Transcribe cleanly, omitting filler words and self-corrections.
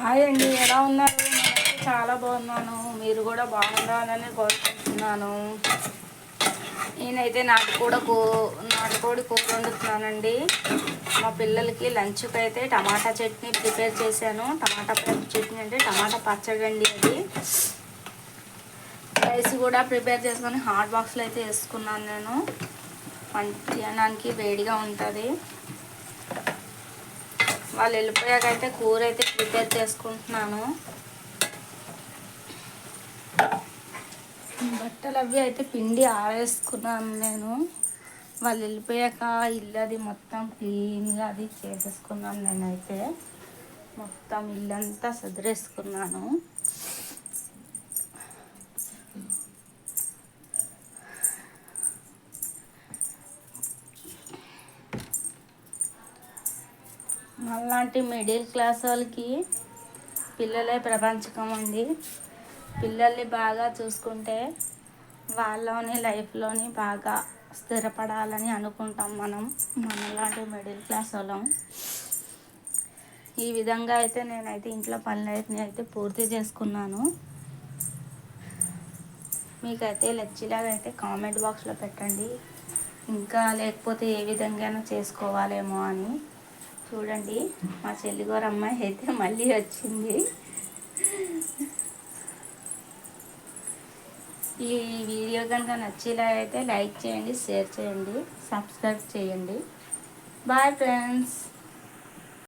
Hi అండి, ఎలా ఉన్నారు? నేనైతే చాలా బాగున్నాను. మీరు కూడా బాగుండాలని కోరుకుంటున్నాను. నేనైతే నాటుకోడి కూర వండుతున్నానండి. మా పిల్లలకి లంచ్కి అయితే టమాటా చట్నీ ప్రిపేర్ చేశాను. టమాటా చట్నీ అంటే టమాటా పచ్చడి అండి. అది రైస్ కూడా ప్రిపేర్ చేసుకొని హాట్ బాక్స్లో అయితే వేసుకున్నాను. నేను మధ్యాహ్నానికి వేడిగా ఉంటుంది. వాళ్ళు వెళ్ళిపోయాకైతే కూర అయితే ప్రిపేర్ చేసుకుంటున్నాను. బట్టలు అవి అయితే పిండి ఆరేసుకున్నాను నేను. వాళ్ళు వెళ్ళిపోయాక ఇల్లు అది మొత్తం క్లీన్గా అది చేసేసుకున్నాను. నేనైతే మొత్తం ఇల్లంతా సదిరేసుకున్నాను. అలాంటి మిడిల్ క్లాస్ వాళ్ళకి పిల్లలే ప్రపంచకం అండి. పిల్లల్ని బాగా చూసుకుంటే వాళ్ళని లైఫ్లోని బాగా స్థిరపడాలని అనుకుంటాం మనలాంటి మిడిల్ క్లాస్ వాళ్ళం. ఈ విధంగా అయితే నేనైతే ఇంట్లో పనులన్నీ అయితే పూర్తి చేసుకున్నాను. మీకైతే నచ్చిలాగా అయితే కామెంట్ బాక్స్లో పెట్టండి. ఇంకా లేకపోతే ఏ విధంగా చేసుకోవాలేమో అని. చూడండి, మా చెల్లిగారు అమ్మాయి అయితే మళ్ళీ వచ్చింది. ఈ వీడియో కనుక నచ్చేలా అయితే లైక్ చేయండి, షేర్ చేయండి, సబ్స్క్రైబ్ చేయండి. Bye friends.